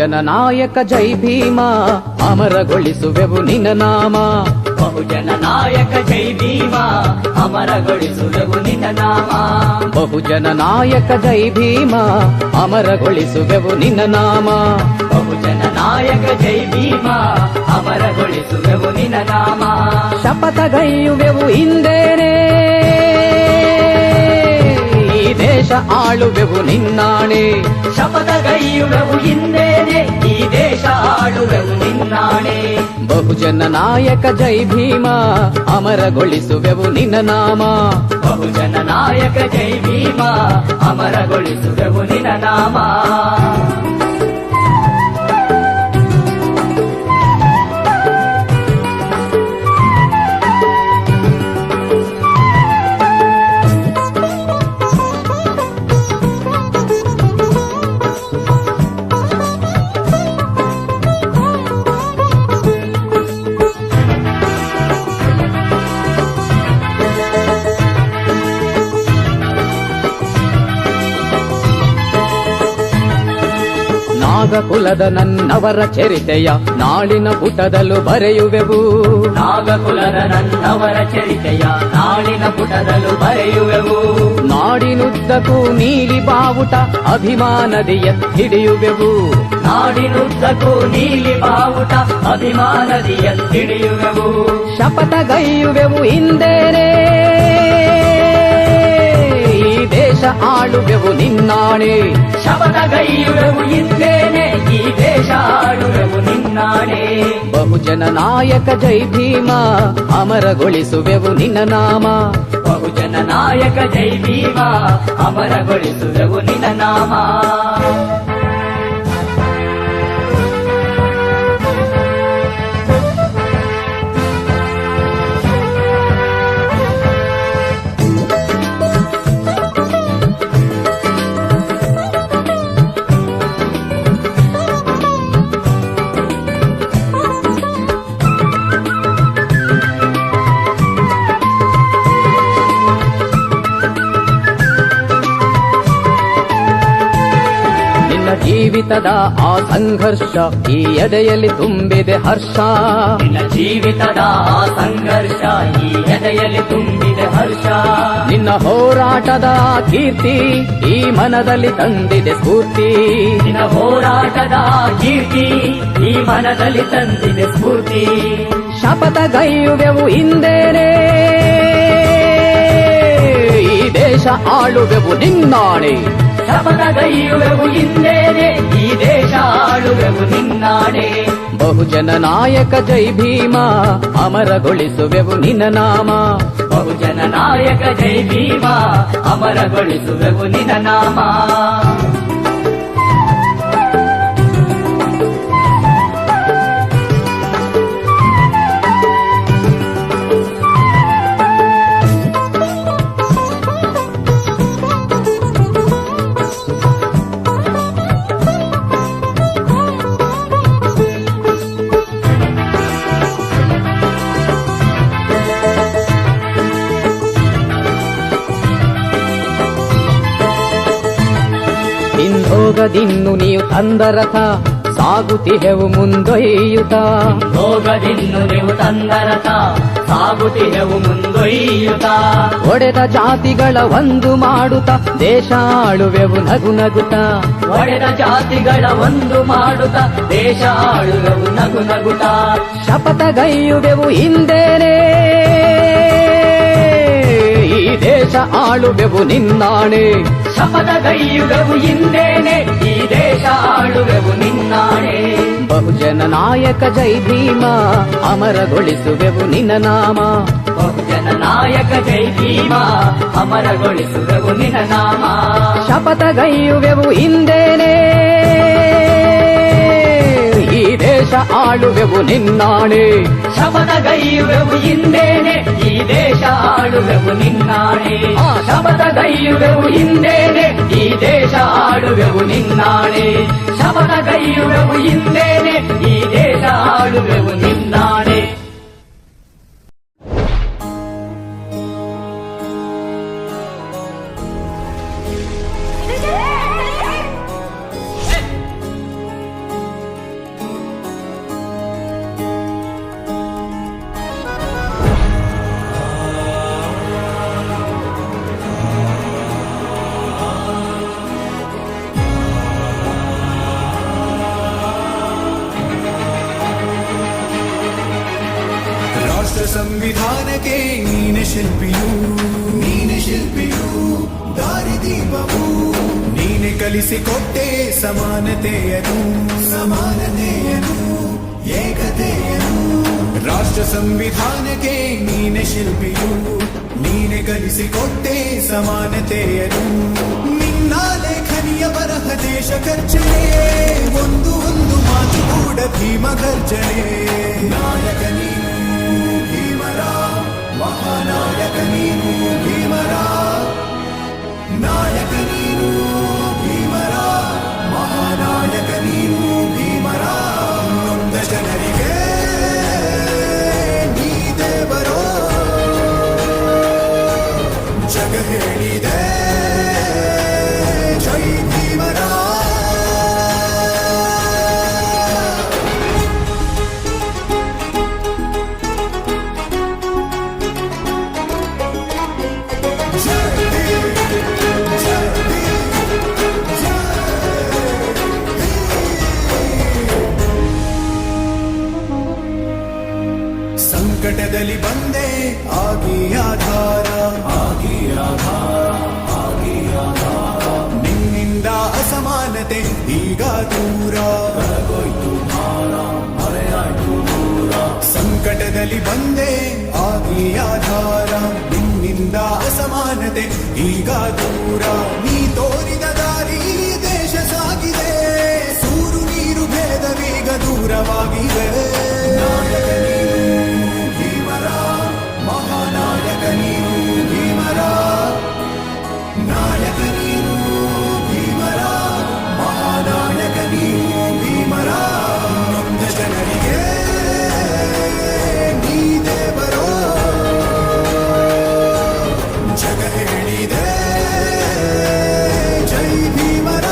ಬಹುಜನ ನಾಯಕ ಜೈ ಭೀಮ ಅಮರಗೊಳಿಸುವೆವು ನಿನ್ನ ನಾಮ. ಬಹುಜನ ನಾಯಕ ಜೈ ಭೀಮ ಅಮರಗೊಳಿಸುವೆವು ನಿನ್ನ ನಾಮ. ಬಹುಜನ ನಾಯಕ ಜೈ ಭೀಮ ಅಮರಗೊಳಿಸುವೆವು ನಿನ್ನ ನಾಮ. ಬಹುಜನ ನಾಯಕ ಜೈ ಭೀಮ ಅಮರಗೊಳಿಸುವೆವು ನಿನ್ನ ನಾಮ. ಶಪಥಗೈಯುವೆವು ಇಂದೇನೆ ಈ ದೇಶ ಆಳುವೆವು ನಿನ್ನಾಣೆ. ಶಪಥಗೈಯುವೆವು ಹಿಂದೇನೆ ಈ ದೇಶ ಆಳುವೆವು ನಿನ್ನಾಣೆ. ಬಹುಜನ ನಾಯಕ ಜೈ ಭೀಮ ಅಮರಗೊಳಿಸುವೆವು ನಿನ್ನ ನಾಮ. ಬಹುಜನ ನಾಯಕ ಜೈ ಭೀಮ ಅಮರಗೊಳಿಸುವೆವು ನಿನ್ನ ನಾಮ. ನಾಗಕುಲದ ನನ್ನವರ ಚರಿತೆಯ ನಾಳಿನ ಪುಟದಲ್ಲೂ ಬರೆಯುವೆವು. ನಾಗಕುಲದ ನನ್ನವರ ಚರಿತೆಯ ನಾಳಿನ ಪುಟದಲ್ಲೂ ಬರೆಯುವೆವು. ನಾಡಿನುದ್ದಕ್ಕೂ ನೀಲಿ ಬಾವುಟ ಅಭಿಮಾನದಿ ಎತ್ತಿಡಿಯುವೆವು. ನಾಡಿನುದ್ದಕ್ಕೂ ನೀಲಿ ಬಾವುಟ ಅಭಿಮಾನದಿ ಎತ್ತಿಡಿಯುವೆವು. ಶಪಥಗೈಯುವೆವು ಇಂದೇನೆ ಈ ದೇಶ ಆಳುವೆವು ನಿನ್ನಾಣೆ. ಶಪಥಗೈಯುವೆವು ಹಿಂದೇನೆ ಈ ದೇಶ ಆಳುವೆವು ನಿನ್ನಾಣೆ. ಬಹುಜನ ನಾಯಕ ಜೈ ಭೀಮ ಅಮರಗೊಳಿಸುವೆವು ನಿನ್ನ ನಾಮ. ಬಹುಜನ ನಾಯಕ ಜೈ ಭೀಮ ಅಮರಗೊಳಿಸುವೆವು ನಿನ್ನ ನಾಮ. ಜೀವಿತದ ಆ ಸಂಘರ್ಷ ಈ ಎದೆಯಲ್ಲಿ ತುಂಬಿದೆ ಹರ್ಷ. ನಿನ್ನ ಜೀವಿತದ ಆ ಸಂಘರ್ಷ ಈ ಎದೆಯಲ್ಲಿ ತುಂಬಿದೆ ಹರ್ಷ. ನಿನ್ನ ಹೋರಾಟದ ಕೀರ್ತಿ ಈ ಮನದಲ್ಲಿ ತಂದಿದೆ ಸ್ಫೂರ್ತಿ. ನಿನ್ನ ಹೋರಾಟದ ಕೀರ್ತಿ ಈ ಮನದಲ್ಲಿ ತಂದಿದೆ ಸ್ಫೂರ್ತಿ. ಶಪಥಗೈಯುವೆವು ಇಂದೇನೆ ಈ ದೇಶ ಆಳುವೆವು ನಿನ್ನಾಣೆ. ಶಪಥಗೈಯುವೆವು ಹಿಂದೇನೆ ಈ ದೇಶ ಆಳುವೆವು ನಿನ್ನಾಣೆ. ಬಹುಜನ ನಾಯಕ ಜೈ ಭೀಮ ಅಮರಗೊಳಿಸುವೆವು ನಿನ್ನ ನಾಮ. ಬಹುಜನ ನಾಯಕ ಜೈ ಭೀಮ ಅಮರಗೊಳಿಸುವೆವು ನಿನ್ನ ನಾಮ. ಹೋಗದಿನ್ನು ನೀವು ತಂದ ರಥ ಸಾಗುತ್ತಿಹೆವು ಮುಂದೊಯ್ಯುತ್ತ. ಹೋಗದಿನ್ನು ನೀವು ತಂದ ರಥ ಸಾಗುತ್ತಿಹೆವು ಮುಂದೊಯ್ಯುತ್ತ. ಒಡೆದ ಜಾತಿಗಳ ಒಂದು ಮಾಡುತ್ತ ದೇಶ ಆಳುವೆವು ನಗು ನಗುತ್ತ. ಒಡೆದ ಜಾತಿಗಳ ಒಂದು ಮಾಡುತ್ತ ದೇಶ ಆಳುವೆವು ನಗು ನಗುತ್ತ. ಶಪಥಗೈಯುವೆವು ಹಿಂದೇನೆ ಈ ದೇಶ ಆಳುವೆವು ನಿನ್ನಾಣೆ. ಶಪಥಗೈಯುವೆವು ಹಿಂದೇನೆ ಈ ದೇಶ ಆಳುವೆವು ನಿನ್ನಾಣೆ. ಬಹುಜನ ನಾಯಕ ಜೈ ಭೀಮ ಅಮರಗೊಳಿಸುವೆವು ನಿನ್ನ ನಾಮ. ಬಹುಜನ ನಾಯಕ ಜೈ ಭೀಮ ಅಮರಗೊಳಿಸುವೆವು ನಿನ್ನ ನಾಮ. ಶಪಥಗೈಯುವೆವು ಹಿಂದೇನೆ ಈ ದೇಶ ಆಳುವೆವು ನಿನ್ನಾಣೆ. ಶಪಥಗೈಯುವೆವು ಹಿಂದೇನೆ ಈ ದೇಶ ಆಳುವೆವು ನಿನ್ನಾಣೆ. ಶಪಥಗೈಯುವೆವು ಹಿಂದೇನೆ ಈ ದೇಶ ಆಳುವೆವು ನಿನ್ನಾಣೆ. ಶಪಥಗೈಯುವೆವು ಹಿಂದೇನೆ ಈ ದೇಶ ಆಳುವೆವು ನಿನ್ನಾಣೆ. ಶಿಲ್ಪಿಯು ದಾರಿದೀಪವು ನೀನೆ ಕಲಿಸಿಕೊಟ್ಟೆ ಸಮಾನತೆಯನು ಏಕತೆಯನು ರಾಷ್ಟ್ರ ಸಂವಿಧಾನಕ್ಕೆ ನೀನೆ ಶಿಲ್ಪಿಯು ನೀನೆ ಕಲಿಸಿಕೊಟ್ಟೆ ಸಮಾನತೆಯನು ನಿನ್ನ ಲೇಖನಿಯ ಬರಹ ದೇಶ ಖರ್ಚನೆ ಒಂದು ಮಾತು ಕೂಡ ಭೀಮ ಗರ್ಜನೆ ನಾಯಕ ನೀನು ಭೀಮರ ಮಹಾನಾಯಕ ನೀನು ಭೀಮರ ನಾಯಕ ನೀನು ಭೀಮರ ಮಹಾನಾಯಕ ನೀನು ಭೀಮರ ನೊಂದ ಜನರಿಗೆ ನೀ ದೇವರೋ ಜಗ ಹೇಳಿದೆ ಜೈ ಭೀಮರ ಸಂಕಟದಲ್ಲಿ ಬಂದೆ ಆಗಿ ಆಧಾರ ನಿನ್ನಿಂದ ಅಸಮಾನತೆ ಈಗ ದೂರ ಸಂಕಟದಲ್ಲಿ ಬಂದೆ ಆಗಿ ಆಧಾರ ನಿನ್ನಿಂದ ಅಸಮಾನತೆ ಈಗ ದೂರ ನೀ ತೋರಿದ ದಾರಿ ದೇಶ ಸಾಗಿದೆ ಸೂರು ನೀರು ಭೇದವೀಗ ದೂರವಾಗಿದೆ ನಾಯಕ ನೀನು ಭೀಮರ ಮಹಾನಾಯಕ ನೀನು ಭೀಮರ ನಾಯಕ ನೀನು ಭೀಮರ ಮಹಾನಾಯಕ ನೀನು ಭೀಮರ ನೊಂದ ಜನರಿಗೆ ನೀ ದೇವರೋ ಜಗ ಹೇಳಿದೆ ಜೈ ಭೀಮರ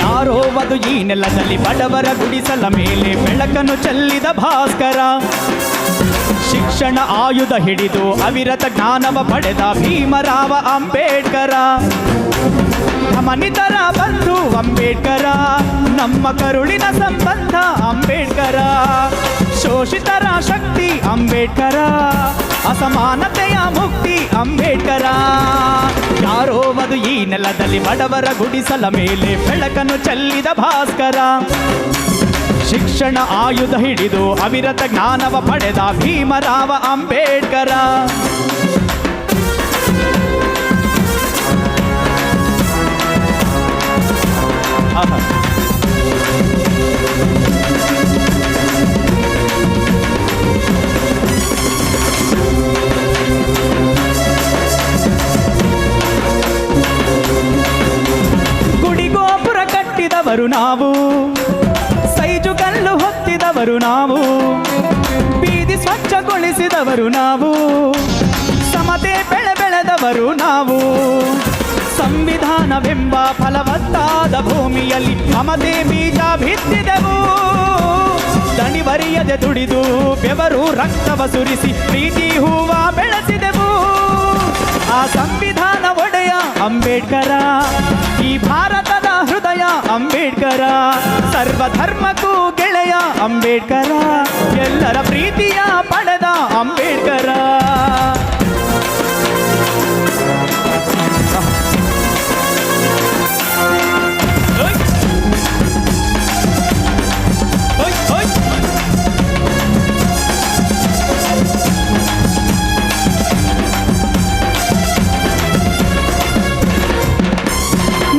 ಯಾರೋ ವಧು ಈ ನೆಲದಲ್ಲಿ ಬಡವರ ಗುಡಿಸಲ ಮೇಲೆ ಬೆಳಕನ್ನು ಚೆಲ್ಲಿದ ಭಾಸ್ಕರ ಶಿಕ್ಷಣ ಆಯುಧ ಹಿಡಿದು ಅವಿರತ ಜ್ಞಾನವ ಪಡೆದ ಭೀಮರಾವ ಅಂಬೇಡ್ಕರ ಮನಿತರ ಬಂಧು ಅಂಬೇಡ್ಕರ ನಮ್ಮ ಕರುಳಿನ ಸಂಬಂಧ ಅಂಬೇಡ್ಕರ ಶೋಷಿತರ ಶಕ್ತಿ ಅಂಬೇಡ್ಕರ ಅಸಮಾನತೆಯ ಮುಕ್ತಿ ಅಂಬೇಡ್ಕರ ಯಾರೋ ವಧು ಈ ನೆಲದಲ್ಲಿ ಬಡವರ ಗುಡಿಸಲ ಮೇಲೆ ಬೆಳಕನ್ನು ಚೆಲ್ಲಿದ ಭಾಸ್ಕರ ಶಿಕ್ಷಣ ಆಯುಧ ಹಿಡಿದು ಅವಿರತ ಜ್ಞಾನವ ಪಡೆದ ಭೀಮರಾವ ಅಂಬೇಡ್ಕರ ಗುಡಿಗೋಪುರ ಕಟ್ಟಿದವರು ನಾವು ಸೈಜು ಕಲ್ಲು ಹೊತ್ತಿದವರು ನಾವು ಬೀದಿ ಸ್ವಚ್ಛಗೊಳಿಸಿದವರು ನಾವು ಸಮತೆ ಬೆಳೆದವರು ನಾವು ಸಂವಿಧಾನವೆಂಬ ಫಲವತ್ತಾದ ಭೂಮಿಯಲ್ಲಿ ಮಮತೆ ಬೀಜ ಬಿತ್ತಿದೆವು ದಣಿವರಿಯದೆ ದುಡಿದು ಬೆವರು ರಕ್ತವ ಸುರಿಸಿ ಪ್ರೀತಿ ಹೂವ ಬೆಳೆಸಿದೆವು ಆ ಸಂವಿಧಾನ ಒಡೆಯ ಅಂಬೇಡ್ಕರ ಈ ಭಾರತದ ಹೃದಯ ಅಂಬೇಡ್ಕರ ಸರ್ವಧರ್ಮಕ್ಕೂ ಗೆಳೆಯ ಅಂಬೇಡ್ಕರ ಎಲ್ಲರ ಪ್ರೀತಿಯ ಪಡೆದ ಅಂಬೇಡ್ಕರ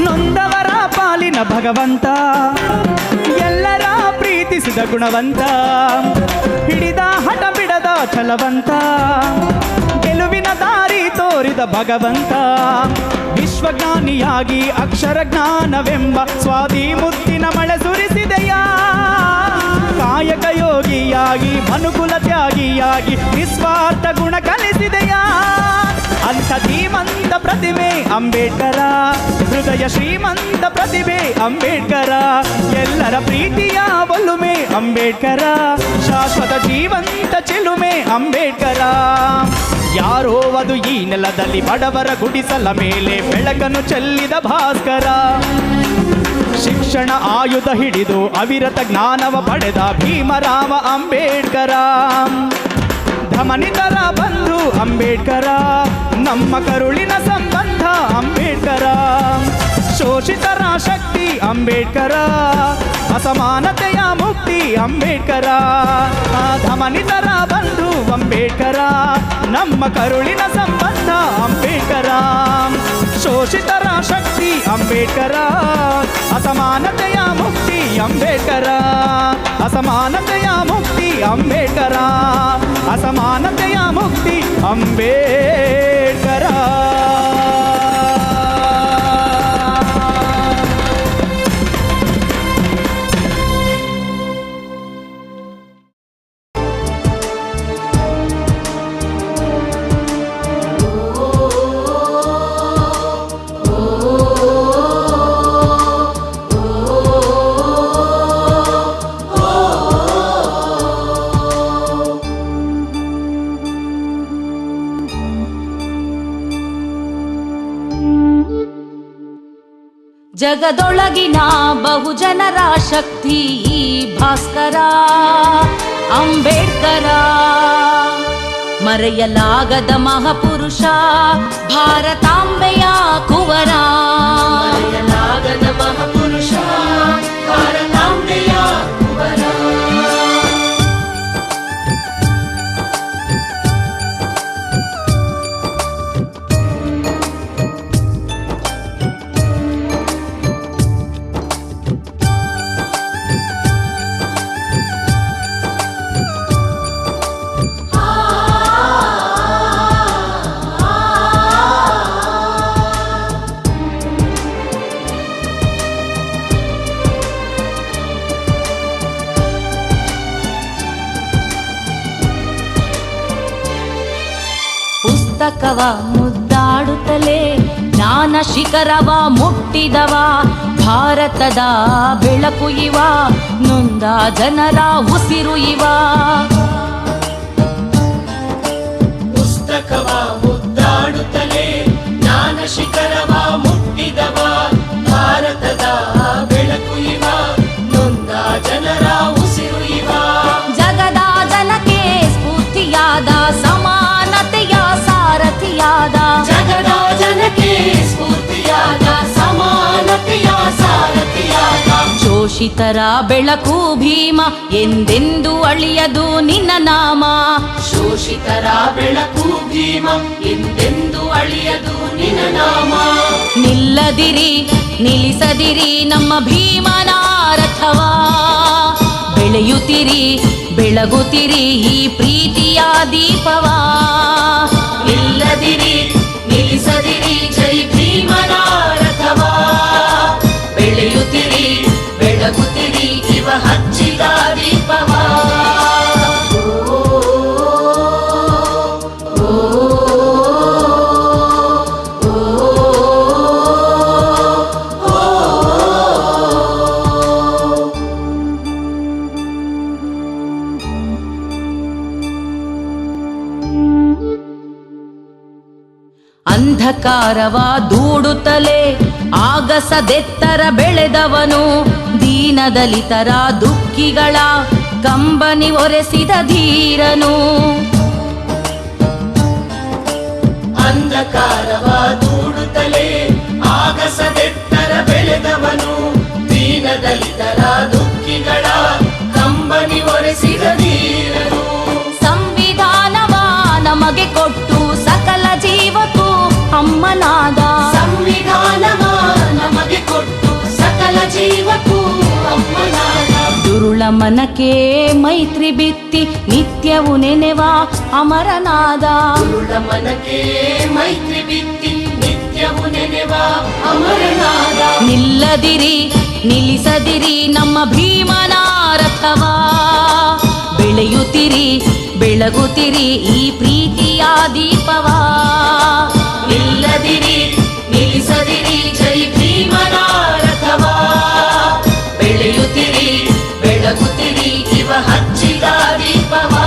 ನೊಂದವರ ಪಾಲಿನ ಭಗವಂತ ಎಲ್ಲರ ಪ್ರೀತಿಸಿದ ಗುಣವಂತ ಹಿಡಿದ ಹಠ ಬಿಡದ ಛಲವಂತ ಗೆಲುವಿನ ದಾರಿ ತೋರಿದ ಭಗವಂತ ವಿಶ್ವಜ್ಞಾನಿಯಾಗಿ ಅಕ್ಷರ ಜ್ಞಾನವೆಂಬ ಸ್ವಾದಿ ಮುತ್ತಿನ ಮಳೆ ಸುರಿಸಿದೆಯಾ ಕಾಯಕ ಯೋಗಿಯಾಗಿ ಮನುಕುಲ ತ್ಯಾಗಿಯಾಗಿ ನಿಸ್ವಾರ್ಥ ಗುಣ ಕಲಿಸಿದೆಯಾ ಅಂಥ ಧೀಮಂತ ಪ್ರತಿಮೆ ಅಂಬೇಡ್ಕರ, ಹೃದಯ ಶ್ರೀಮಂತ ಪ್ರತಿಭೆ ಅಂಬೇಡ್ಕರ, ಎಲ್ಲರ ಪ್ರೀತಿಯ ಒಲುಮೆ ಅಂಬೇಡ್ಕರ, ಶಾಶ್ವತ ಜೀವಂತ ಚಿಲುಮೆ ಅಂಬೇಡ್ಕರ. ಯಾರೋ ಅದು ಈ ನೆಲದಲ್ಲಿ ಬಡವರ ಗುಡಿಸಲ ಮೇಲೆ ಬೆಳಕನ್ನು ಚೆಲ್ಲಿದ ಭಾಸ್ಕರ. ಶಿಕ್ಷಣ ಆಯುಧ ಹಿಡಿದು ಅವಿರತ ಜ್ಞಾನವ ಪಡೆದ ಭೀಮರಾವ ಅಂಬೇಡ್ಕರ. ಧಮನಿತರ ಬಂಧು ಅಂಬೇಡ್ಕರ, ನಮ್ಮ ಕರುಳಿನ ಸಂಬಂಧ ಅಂಬೇಡ್ಕರ. ಶೋಷಿತರ ಶಕ್ತಿ ಅಂಬೇಡ್ಕರ, ಅಸಮಾನತೆಯ ಮುಕ್ತಿ ಅಂಬೇಡ್ಕರ. ಧಮನಿತರ ಬಂಧು ಅಂಬೇಡ್ಕರ, ನಮ್ಮ ಕರುಳಿನ ಸಂಬಂಧ ಅಂಬೇಡ್ಕರ. ಶೋಷಿತರ ಶಕ್ತಿ ಅಂಬೇಡ್ಕರ, ಅಸಮಾನತೆಯ ಮುಕ್ತಿ ಅಂಬೇಡ್ಕರ. ಅಸಮಾನತೆಯ ಮುಕ್ತಿ ಅಂಬೇಡ್ಕರ, ಅಸಮಾನತೆಯ ಮುಕ್ತಿ ಅಂಬೇಡ್ಕರ. ಜಗದೊಳಗಿನ ಬಹುಜನರ ಶಕ್ತಿ ಈ ಭಾಸ್ಕರ ಅಂಬೇಡ್ಕರ. ಮರೆಯಲಾಗದ ಮಹಾಪುರುಷ ಭಾರತಾಂಬೆಯ ಕುವರ. ಮರೆಯಲಾಗದ ಮಹಾಪುರುಷ ಭಾರತಾಂಬೆಯ ಕುವರ. ಪುಸ್ತಕವ ಮುದ್ದಾಡುತ್ತಲೇ ಜ್ಞಾನ ಶಿಖರವ ಮುಟ್ಟಿದವ, ಭಾರತದ ಬೆಳಕು ಇವ, ನೊಂದ ಜನರ ಉಸಿರು ಇವ. ಪುಸ್ತಕವ ಮುದ್ದಾಡುತ್ತಲೇ ಜ್ಞಾನ ಶಿಖರವ ಮುಟ್ಟಿದವ, ಭಾರತದ ಬೆಳಕು ಇವ, ನೊಂದ ಜನರ ಉಸಿರು ಇವ. ಜಗದ ಜನಕ್ಕೆ ಸ್ಫೂರ್ತಿಯಾದ, ಸಮಾನತೆಯ ಸಾರಥಿಯಾದ. ಜಗದ ಜನಕ್ಕೆ ಸ್ಫೂರ್ತಿಯಾದ, ಸಮಾನತೆಯ ಸಾರಥಿಯಾದ. ಶೋಷಿತರ ಬೆಳಕು ಭೀಮ, ಎಂದೆಂದು ಅಳಿಯದು ನಿನ್ನ ನಾಮ. ಶೋಷಿತರ ಬೆಳಕು ಭೀಮ, ಎಂದೆಂದು ಅಳಿಯದು ನಿನ್ನ ನಾಮ. ನಿಲ್ಲದಿರಿ ನಿಲ್ಲಿಸದಿರಿ ನಮ್ಮ ಭೀಮನ ರಥವ. ಬೆಳೆಯುತ್ತಿರಿ ಬೆಳಗುತ್ತಿರಿ ಈ ಪ್ರೀತಿಯ ದೀಪವ. ನಿಲ್ಲದಿರಿ ನಿಲ್ಲಿಸದಿರಿ ಜೈ ಭೀಮನ ರಥವ. ಬೆಳೆಯುತ್ತಿರಿ ಬೆಳಗುತ್ತಿರಿ ಇವ ಹಚ್ಚಿದ ದೀಪವ. ಅಂಧಕಾರವ ದೂಡುತ್ತಲೇ ಆಗಸದೆತ್ತರ ಬೆಳೆದವನು, ದೀನದಲಿತರ ದುಃಖಿಗಳ ಕಂಬನಿ ಒರೆಸಿದ ಧೀರನು. ಅಂಧಕಾರವ ದೂಡುತ್ತಲೇ ಆಗಸದೆತ್ತರ ಬೆಳೆದವನು, ದೀನದಲಿತರ ದುಃಖಿಗಳ ಕಂಬನಿ ಒರೆಸಿದ ಧೀರನು. ಸಂವಿಧಾನವ ನಮಗೆ ಕೊಟ್ಟು ಸಕಲ ಜೀವಕ್ಕೂ ಅಮ್ಮನಾದ. ಸಂವಿಧಾನವ ನಮಗೆ ಕೊಟ್ಟು ಸಕಲ ಜೀವಕ್ಕೂ ಅಮ್ಮನಾದ. ದುರುಳ ಮನಕ್ಕೆ ಮೈತ್ರಿ ಬಿತ್ತಿ ನಿತ್ಯವು ನೆನೆವ ಅಮರನಾದ. ದುರುಳ ಮನಕ್ಕೆ ಮೈತ್ರಿ ಬಿತ್ತಿ ನಿತ್ಯವು ನೆನೆವ ಅಮರನಾದ. ನಿಲ್ಲದಿರಿ ನಿಲ್ಲಿಸದಿರಿ ನಮ್ಮ ಭೀಮನ ರಥವಾ, ಬೆಳೆಯುತ್ತಿರಿ ಬೆಳಗುತ್ತಿರಿ ಈ ಪ್ರೀತಿಯ ದೀಪವಾ. ನಿಲ್ಲದಿರಿ ನಿಲ್ಲಿಸದಿರಿ ಜೈ ಭೀಮನ ರಥವಾ, ಬೆಳೆಯುತ್ತಿರಿ ಬೆಳಗುತ್ತಿರಿ ಇವ ಹಚ್ಚಿದ ದೀಪವಾ.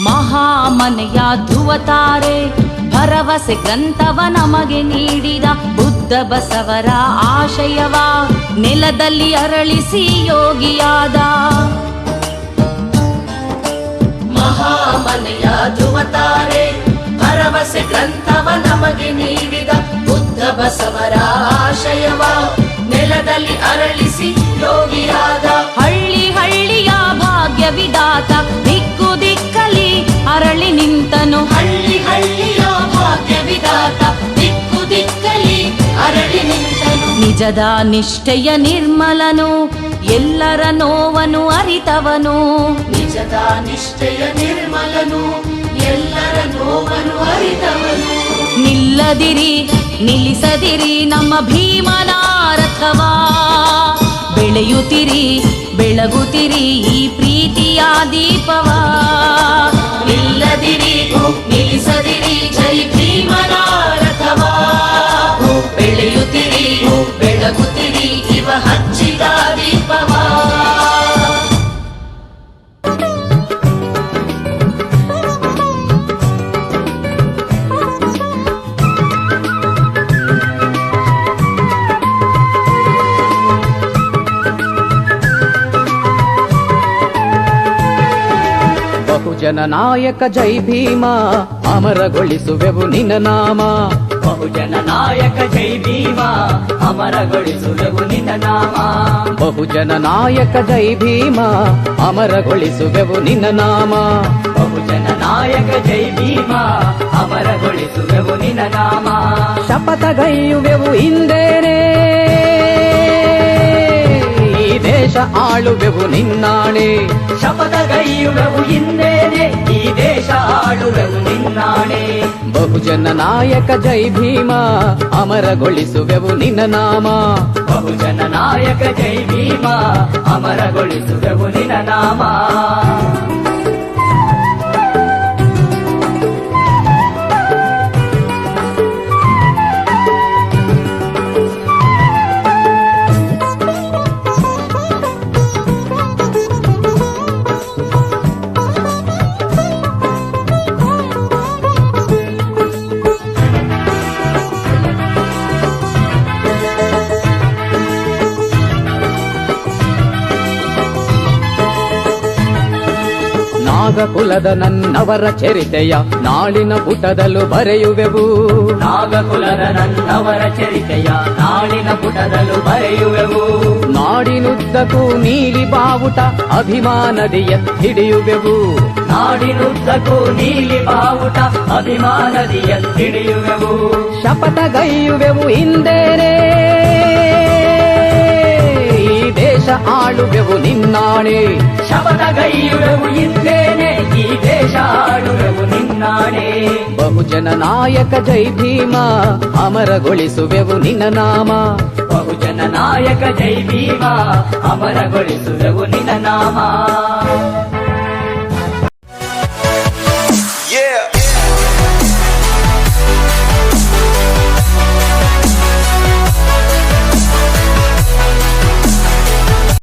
ಮಹಾಮನೆಯ ಧ್ರುವತಾರೆ ಭರವಸೆ ಗ್ರಂಥವ ನಮಗೆ ನೀಡಿದ ಬುದ್ಧ ಬಸವರ ಆಶಯವ ನೆಲದಲ್ಲಿ ಅರಳಿಸಿ ಯೋಗಿಯಾದ. ಮಹಾಮನೆಯ ಧ್ರುವತಾರೆ ಭರವಸೆ ಗ್ರಂಥವ ನಮಗೆ ನೀಡಿದ ಬುದ್ಧ ಬಸವರ ಆಶಯವ ನೆಲದಲ್ಲಿ ಅರಳಿಸಿ ಯೋಗಿಯಾದ. ಹಳ್ಳಿ ಹಳ್ಳಿಯ ಭಾಗ್ಯ ವಿಧಾತ ದಿಕ್ಕು ದಿಕ್ಕಲಿ ಅರಳಿ ನಿಂತನು. ಹಳ್ಳಿ ಹಳ್ಳಿಯ ಭಾಗ್ಯ ವಿಧಾತ ದಿಕ್ಕು ದಿಕ್ಕಲಿ ಅರಳಿ ನಿಂತನು. ನಿಜದ ನಿಷ್ಠೆಯ ನಿರ್ಮಲನು ಎಲ್ಲರ ನೋವನು ಅರಿತವನು. ನಿಜದ ನಿಷ್ಠೆಯ ನಿರ್ಮಲನು ಎಲ್ಲರ ನೋವನು ಅರಿತವನು. ನಿಲ್ಲದಿರಿ ನಿಲ್ಲಿಸದಿರಿ ನಮ್ಮ ಭೀಮನ ರಥವಾ, ಬೆಳೆಯುತ್ತಿರಿ ಬೆಳಗುತ್ತಿರಿ ಈ ಪ್ರೀತಿಯ ದೀಪವಾ. ನಿಲ್ಲದಿರಿ ನಿಲ್ಲಿಸದಿರಿ ಜೈ ಭೀಮನ ರಥವಾ, ಬೆಳೆಯುತ್ತಿರಿ ಬೆಳಗುತ್ತಿರಿ ಇವ ಹಚ್ಚಿದ ದೀಪವಾ. ಬಹುಜನ ನಾಯಕ ಜೈ ಭೀಮ ಅಮರಗೊಳಿಸುವೆವು ನಿನ್ನ ನಾಮ. ಬಹುಜನ ನಾಯಕ ಜೈ ಭೀಮ ಅಮರಗೊಳಿಸುವೆವು ನಿನ್ನ ನಾಮ. ಬಹುಜನ ನಾಯಕ ಜೈ ಭೀಮ ಅಮರಗೊಳಿಸುವೆವು ನಿನ್ನ ನಾಮ. ಬಹುಜನ ನಾಯಕ ಜೈ ಭೀಮ ಅಮರಗೊಳಿಸುವೆವು ನಿನ್ನ ನಾಮ. ಶಪಥಗೈಯುವೆವು ಇಂದೇನೆ ಈ ದೇಶ ಆಳುವೆವು ನಿನ್ನಾಣೆ. ಶಪಥಗೈಯುವೆವು ಇಂದೇನೆ ಈ ದೇಶ ಆಳುವೆವು ನಿನ್ನಾಣೆ. ಬಹುಜನ ನಾಯಕ ಜೈ ಭೀಮ ಅಮರಗೊಳಿಸುವೆವು ನಿನ್ನ ನಾಮ. ಬಹುಜನ ನಾಯಕ ಜೈ ಭೀಮ ಅಮರಗೊಳಿಸುವೆವು ನಿನ್ನ ನಾಮ. ನಾಗಕುಲದ ನನ್ನವರ ಚರಿತೆಯ ನಾಳಿನ ಪುಟದಲ್ಲೂ ಬರೆಯುವೆವು. ನಾಗಕುಲದ ನನ್ನವರ ಚರಿತೆಯ ನಾಳಿನ ಪುಟದಲ್ಲೂ ಬರೆಯುವೆವು. ನಾಡಿನುದ್ದಕ್ಕೂ ನೀಲಿ ಬಾವುಟ ಅಭಿಮಾನದಿ ಎತ್ತಿಡಿಯುವೆವು. ನಾಡಿನುದ್ದಕ್ಕೂ ನೀಲಿ ಬಾವುಟ ಅಭಿಮಾನದಿ ಎತ್ತಿಡಿಯುವೆವು. ಶಪಥಗೈಯುವೆವು ಇಂದೇನೆ ಈ ದೇಶ ಆಳುವೆವು ನಿನ್ನಾಣೆ. ಶಪಥಗೈಯುವೆವು ಇಂದೇನೆ ಈ ದೇಶ ಆಳುವೆವು ನಿನ್ನಾಣೆ. ಬಹುಜನ ನಾಯಕ ಜೈ ಭೀಮ ಅಮರಗೊಳಿಸುವೆವು ನಿನ್ನ ನಾಮ. ಬಹುಜನ ನಾಯಕ ಜೈ ಭೀಮ ಅಮರಗೊಳಿಸುವೆವು ನಿನ್ನ ನಾಮ.